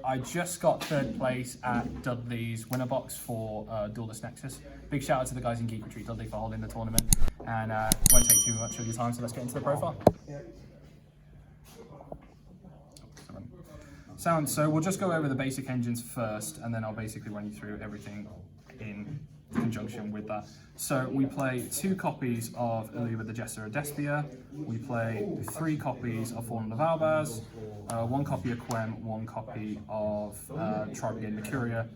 I just got third place at Dudley's winner box for Duelist Nexus. Big shout out to the guys in Geek Retreat Dudley for holding the tournament, and won't take too much of your time, so let's get into the profile. So we'll just go over the basic engines first, and then I'll basically run you through everything in conjunction with that. So we play 2 copies of Eluva the Jester of Despia, we play 3 copies of Fallen of Albaz, 1 copy of Quem, 1 copy of Tri-Brigade Mercuria,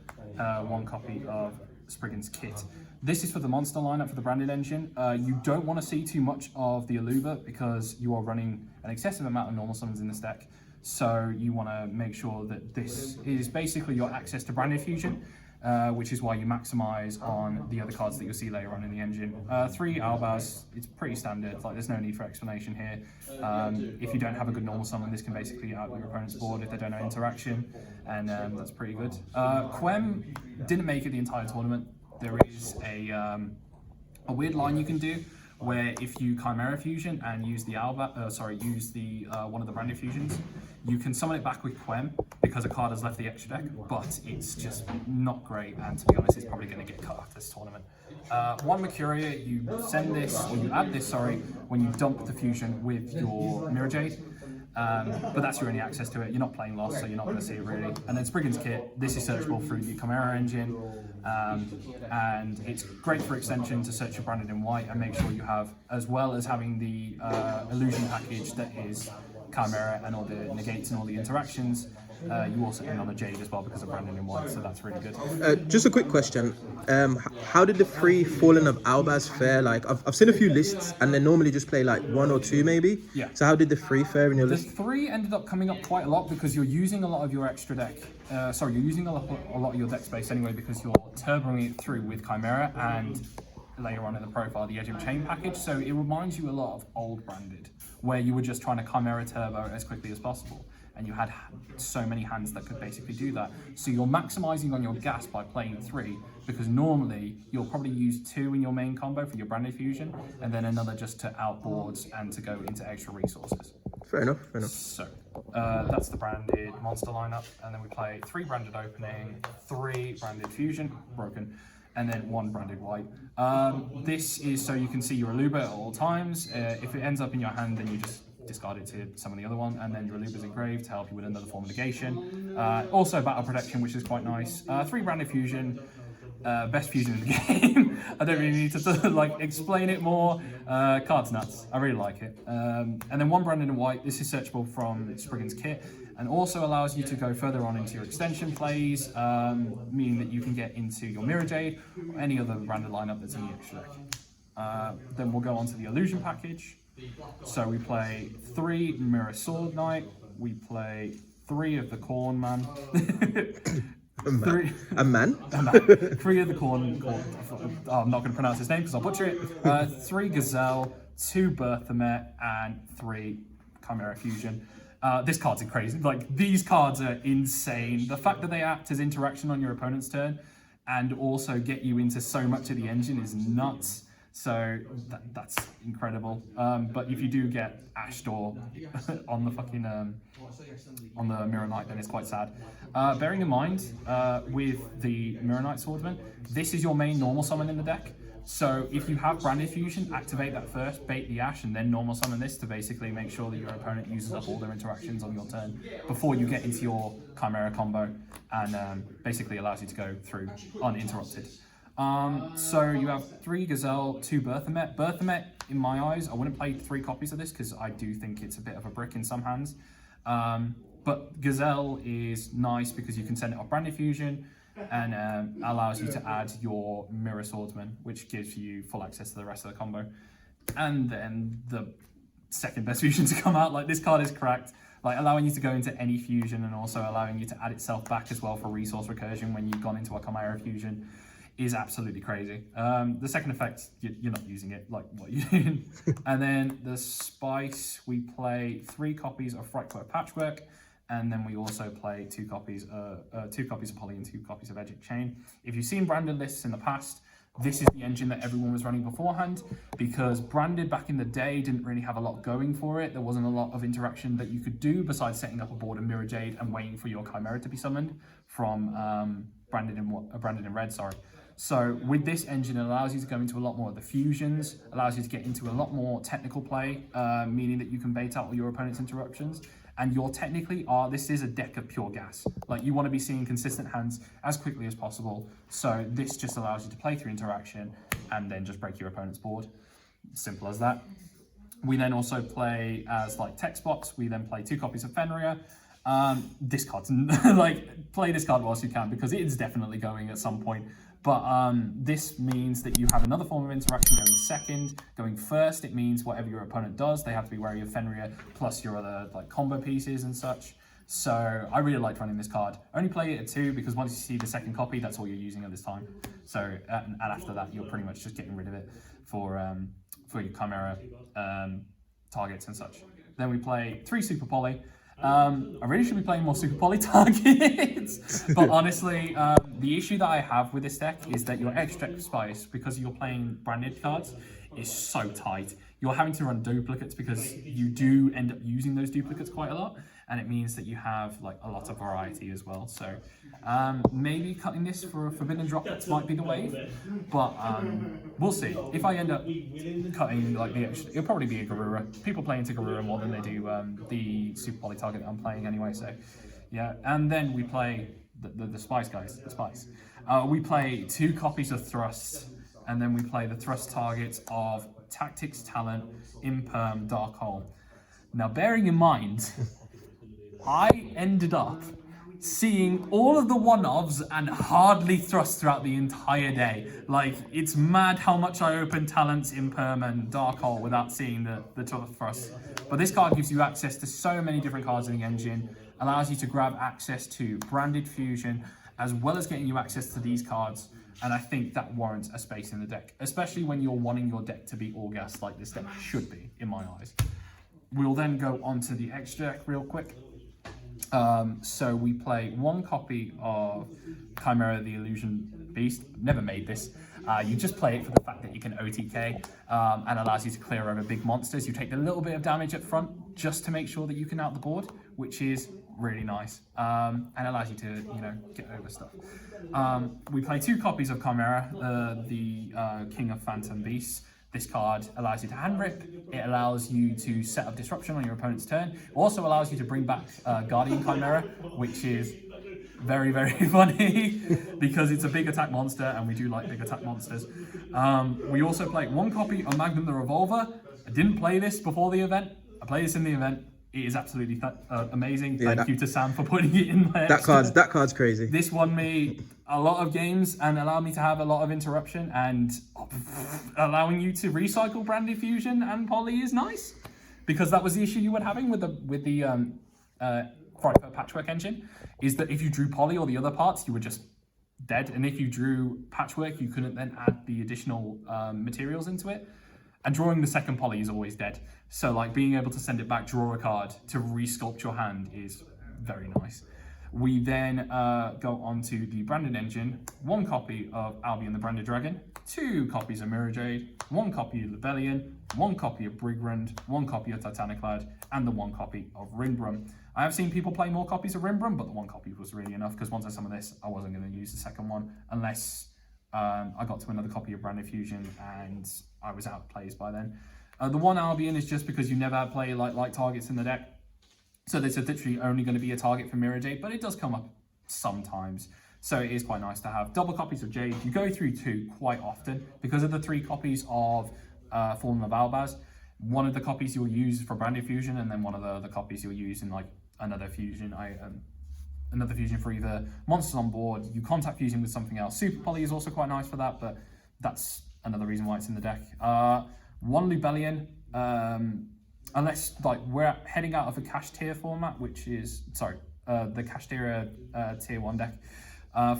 1 copy of Spriggan's Kit. This is for the monster lineup for the branded engine. You don't want to see too much of the Eluva because you are running an excessive amount of normal summons in this deck. So you want to make sure that this is basically your access to branded fusion, which is why you maximize on the other cards that you'll see later on in the engine. 3 Albaz, it's pretty standard, like there's no need for explanation here. If you don't have a good normal summon, this can basically out your opponent's board if they don't know interaction, and that's pretty good. Quem didn't make it the entire tournament. There is a weird line you can do where if you Chimera fusion and use the one of the branded fusions, you can summon it back with Quem because a card has left the extra deck, but it's just not great, and to be honest, it's probably going to get cut off this tournament. 1 Mercuria, you send this, or you add this, sorry, when you dump the fusion with your Mirror Jade. But that's your only access to it. You're not playing Lost, so you're not going to see it really. And then Spriggan's Kit, this is searchable through the Chimera engine, and it's great for extension to search your branded in white and make sure you have, as well as having the illusion package that is Chimera and all the negates and all the interactions. You also end on a Jade as well because of branding in white, so that's really good. Just a quick question. How did the 3 Fallen of Albaz fare? Like, I've seen a few lists and they normally just play like 1 or 2 maybe. Yeah. So how did the 3 fare in your list? The 3 ended up coming up quite a lot because you're using a lot of your extra deck. You're using a lot of your deck space anyway because you're turboing it through with Chimera and later on in the profile the Edge of Chain package. So it reminds you a lot of old branded, where you were just trying to Chimera turbo as quickly as possible. And you had so many hands that could basically do that. So you're maximizing on your gas by playing 3, because normally you'll probably use 2 in your main combo for your branded fusion, and then another just to outboards and to go into extra resources. Fair enough, fair enough. So that's the branded monster lineup, and then we play 3 branded opening, 3 branded fusion, broken, and then 1 branded white. This is so you can see your Eluva at all times. If it ends up in your hand, then you just discard it to summon the other one, and then your Eluva's engraved to help you with another form of negation. Also battle protection, which is quite nice. 3 branded fusion, best fusion in the game. I don't really need to like explain it more. Card's nuts, I really like it. And then 1 branded in white. This is searchable from Spriggan's Kit, and also allows you to go further on into your extension plays, meaning that you can get into your Mirror Jade or any other branded lineup that's in the extra deck. Then we'll go on to the illusion package. So we play 3 Mirror Sword Knight, we play 3 of the Corn Man. A man? 3 of the Corn. I'm not going to pronounce his name because I'll butcher it. 3 Gazelle, 2 Berthamet, and 3 Chimera Fusion. This card's crazy. Like, these cards are insane. The fact that they act as interaction on your opponent's turn and also get you into so much of the engine is nuts. So that's incredible. But if you do get Ashdor on the fucking on the Mirror Knight, then it's quite sad. Bearing in mind, with the Mirror Knight Swordsman, this is your main normal summon in the deck. So if you have branded fusion, activate that first, bait the Ash, and then normal summon this to basically make sure that your opponent uses up all their interactions on your turn before you get into your Chimera combo, and basically allows you to go through uninterrupted. So you have 3 Gazelle, 2 Berthamet. Berthamet, in my eyes, I wouldn't play 3 copies of this because I do think it's a bit of a brick in some hands. But Gazelle is nice because you can send it off branded fusion and allows you to add your Mirror Swordsman, which gives you full access to the rest of the combo. And then the second best fusion to come out, like this card is cracked, like allowing you to go into any fusion and also allowing you to add itself back as well for resource recursion when you've gone into a Chimera fusion, is absolutely crazy. The second effect, you're not using it, like what you're doing. And then the Spice, we play 3 copies of Frightful Patchwork, and then we also play 2 copies of Poly and 2 copies of Edge of Chain. If you've seen branded lists in the past, This is the engine that everyone was running beforehand, because branded back in the day didn't really have a lot going for it. There wasn't a lot of interaction that you could do besides setting up a board in Mirror Jade and waiting for your Chimera to be summoned from branded in red. Sorry. So with this engine, it allows you to go into a lot more of the fusions, allows you to get into a lot more technical play, meaning that you can bait out all your opponent's interruptions. And you're technically this is a deck of pure gas. Like, you want to be seeing consistent hands as quickly as possible. So this just allows you to play through interaction and then just break your opponent's board. Simple as that. We then also play as like text box. We then play 2 copies of Fenrir. Discards, like, play this card whilst you can, because it is definitely going at some point. But this means that you have another form of interaction going second. Going first, it means whatever your opponent does, they have to be wary of Fenrir plus your other like combo pieces and such. So I really liked running this card. Only play it at 2 because once you see the second copy, that's all you're using at this time. So and after that, you're pretty much just getting rid of it for your Chimera targets and such. Then we play 3 Super Poly. I really should be playing more Super Poly targets, but honestly, the issue that I have with this deck is that your extra spice, because you're playing branded cards, is so tight. You're having to run duplicates because you do end up using those duplicates quite a lot, and it means that you have like a lot of variety as well. So maybe cutting this for a Forbidden Droplets might be the wave, but we'll see. If I end up cutting like the extra, it'll probably be a Garura. People play into Garura more than they do the Super Poly target that I'm playing anyway. So yeah, and then we play the Spice guys, the Spice. We play 2 copies of Thrust, and then we play the Thrust targets of Tactics, Talent, Imperm, Dark Hole. Now, bearing in mind, I ended up seeing all of the one-ofs and hardly Thrust throughout the entire day. Like, it's mad how much I opened Talents, Imperm, and Dark Hole without seeing the Thrust. But this card gives you access to so many different cards in the engine, allows you to grab access to branded fusion, as well as getting you access to these cards. And I think that warrants a space in the deck, especially when you're wanting your deck to be all gas like this deck should be, in my eyes. We'll then go on to the extra deck real quick. So we play 1 copy of Chimera the Illusion Beast. Never made this. You just play it for the fact that you can OTK and allows you to clear over big monsters. You take a little bit of damage up front just to make sure that you can out the board, which is really nice, and allows you to, you know, get over stuff. We play 2 copies of Chimera, the King of Phantom Beasts. This card allows you to hand rip. It allows you to set up disruption on your opponent's turn. It also allows you to bring back Guardian Chimera, which is very, very funny because it's a big attack monster, and we do like big attack monsters. We also play 1 copy of Magnum the Revolver. I didn't play this before the event. I played this in the event. It is absolutely amazing. Yeah, Thank you to Sam for putting it in my that card's crazy. This won me a lot of games and allowed me to have a lot of interruption, and allowing you to recycle branded fusion and poly is nice, because that was the issue you were having with the Friday Patchwork engine, is that if you drew poly or the other parts, you were just dead, and if you drew patchwork, you couldn't then add the additional materials into it. And drawing the second poly is always dead. So like being able to send it back, draw a card to resculpt your hand is very nice. We then go on to the branded engine. 1 copy of Albion the Branded Dragon, 2 copies of Mirror Jade, 1 copy of Lebellion, 1 copy of Brigrand, 1 copy of Titaniclad, and the 1 copy of Rimbrum. I have seen people play more copies of Rimbrum, but the 1 copy was really enough, because once I summon this, I wasn't going to use the second one unless I got to another copy of Branded Fusion and I was out of plays by then. The 1 Albion is just because you never play like targets in the deck. So this is literally only going to be a target for Mirror Jade, but it does come up sometimes. So it is quite nice to have double copies of Jade. You go through 2 quite often because of the 3 copies of Fallen of Albaz. 1 of the copies you'll use for Branded Fusion, and then 1 of the other copies you'll use in like another fusion. Another fusion for either monsters on board, you contact fusion with something else. Super Poly is also quite nice for that, but that's another reason why it's in the deck. 1 Lebellion, unless like we're heading out of a cash tier format, which is, the cash tier tier 1 deck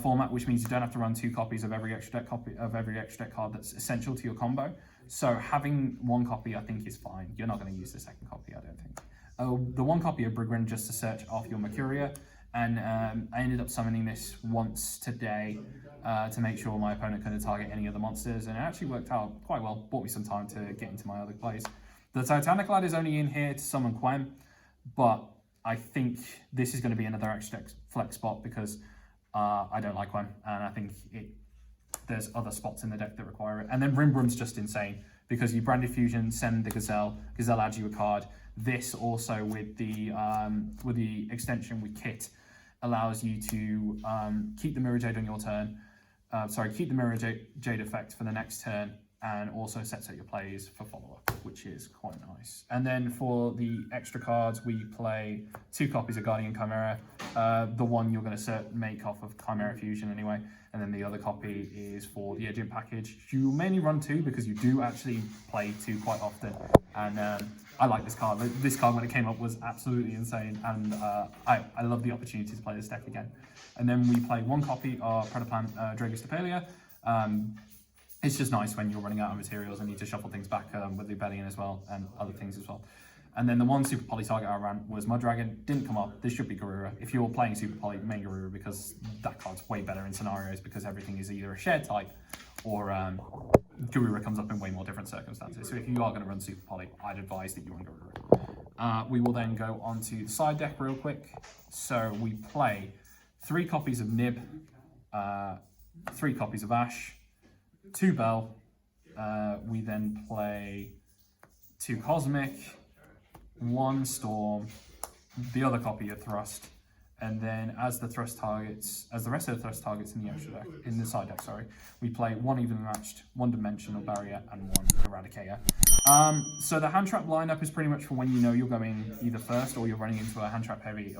format, which means you don't have to run 2 copies of every extra deck card that's essential to your combo. So having 1 copy I think is fine. You're not going to use the second copy, I don't think. The 1 copy of Brigrand just to search off your Mercuria, and I ended up summoning this once today to make sure my opponent couldn't target any of the monsters, and it actually worked out quite well. Bought me some time to get into my other plays. The Titanic Lad is only in here to summon Quem, but I think this is going to be another extra flex spot because I don't like Quem, and I think there's other spots in the deck that require it. And then Rimbrum's just insane because you Branded Fusion, send the Gazelle adds you a card. This also with the extension with Kit allows you to keep the Mirror Jade on your turn. Keep the Mirror Jade effect for the next turn, and also sets out your plays for follow-up, which is quite nice. And then for the extra cards, we play 2 copies of Guardian Chimera. The one you're going to make off of Chimera Fusion anyway, and then the other copy is for the Agent package. You mainly run 2 because you do actually play 2 quite often, and I like this card. This card, when it came up, was absolutely insane, and I love the opportunity to play this deck again. And then we play 1 copy of Predaplant Dragus Tapalia. It's just nice when you're running out of materials and need to shuffle things back with the Rebellion as well, and other things as well. And then the 1 Super Poly target I ran was Muddragon. Didn't come up. This should be Garura. If you're playing Super Poly, main Garura, because that card's way better in scenarios because everything is either a shared type or Garura comes up in way more different circumstances. So if you are going to run Super Poly, I'd advise that you run Garura. We will then go on to the side deck real quick. So we play 3 copies of Nib, 3 copies of Ash, 2 Bell. We then play 2 Cosmic, 1 Storm, the other copy of Thrust, and then as the rest of the Thrust targets in the extra deck, in the side deck, we play 1 evenly matched, 1 dimensional barrier, and 1 Eradicator. So the hand trap lineup is pretty much for when you know you're going either first or you're running into a hand trap heavy,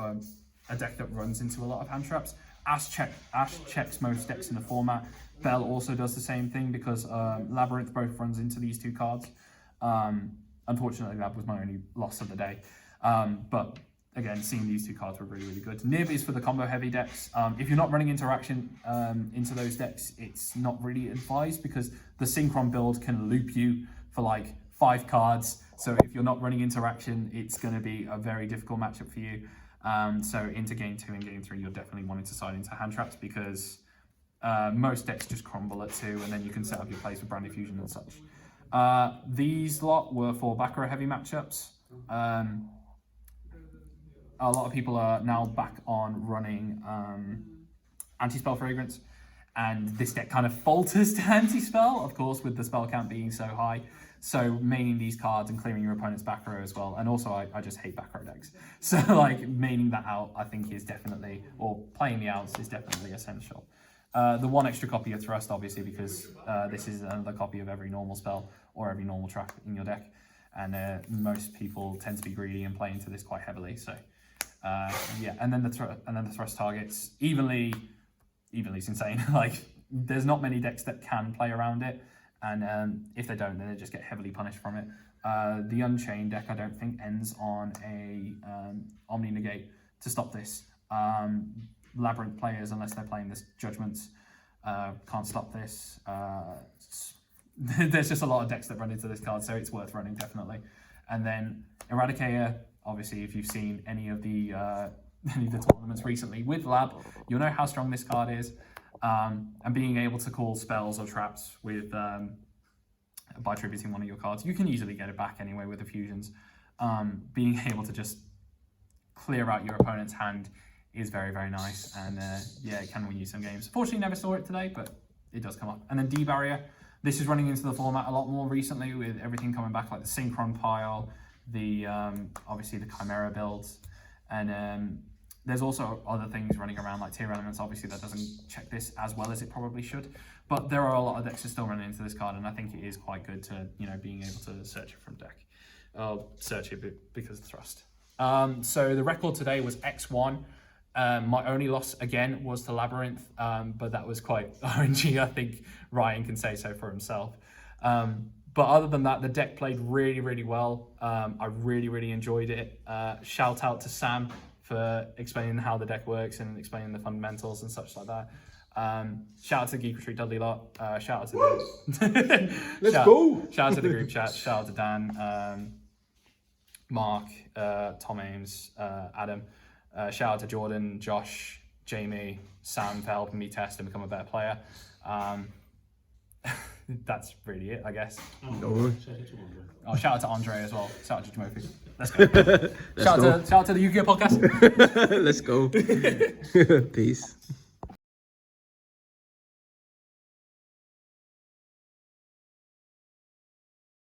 a deck that runs into a lot of hand traps. Ash checks most decks in the format. Bell also does the same thing because Labyrinth both runs into these 2 cards. Unfortunately, that was my only loss of the day. But again, seeing these 2 cards were really, really good. Nib is for the combo heavy decks. If you're not running interaction into those decks, it's not really advised because the Synchron build can loop you for like 5 cards. So if you're not running interaction, it's going to be a very difficult matchup for you. So into game 2 and game 3, you're definitely wanting to side into hand traps because most decks just crumble at 2, and then you can set up your plays with Branded Fusion and such. These lot were for back row heavy matchups. A lot of people are now back on running anti-spell fragrance, and this deck kind of falters to anti-spell, of course, with the spell count being so high. So maining these cards and clearing your opponent's back row as well. And also I just hate back row decks. So like maining that out, I think is definitely, or playing the outs is definitely essential. The 1 extra copy of Thrust, obviously, because this is another copy of every normal spell or every normal trap in your deck. And most people tend to be greedy and play into this quite heavily. So yeah, and then the Thrust targets, evenly is insane. Like there's not many decks that can play around it. And if they don't, then they just get heavily punished from it. The Unchained deck, I don't think, ends on a Omni Negate to stop this. Labyrinth players, unless they're playing this Judgments, can't stop this. There's just a lot of decks that run into this card, so it's worth running, definitely. And then Eradicator, obviously, if you've seen any of the tournaments recently with Lab, you'll know how strong this card is. And being able to call spells or traps with by tributing one of your cards, you can easily get it back anyway with the fusions. Being able to just clear out your opponent's hand is very, very nice, and yeah, it can win you some games. Fortunately, never saw it today, but it does come up. And then D-Barrier, this is running into the format a lot more recently with everything coming back, like the Synchron pile, the obviously the Chimera builds, and there's also other things running around like Tier Elements, obviously that doesn't check this as well as it probably should. But there are a lot of decks that still running into this card, and I think it is quite good to, you know, being able to search it from deck. I'll search it because of Thrust. So the record today was X1. My only loss again was to Labyrinth, but that was quite RNG. I think Ryan can say so for himself. But other than that, the deck played really, really well. I really, really enjoyed it. Shout out to Sam for explaining how the deck works and explaining the fundamentals and such like that. Shout out to the Geek Retreat Dudley lot. Shout out to the Shout out to the group chat. Shout out to Dan, Mark, Tom Ames, Adam. Shout out to Jordan, Josh, Jamie, Sam for helping me test and become a better player. That's really it, I guess. No. Oh, shout out to Andre as well. Shout out to Jimothy. Let's go. Shout out to the Yu-Gi-Oh podcast. Let's go. Peace.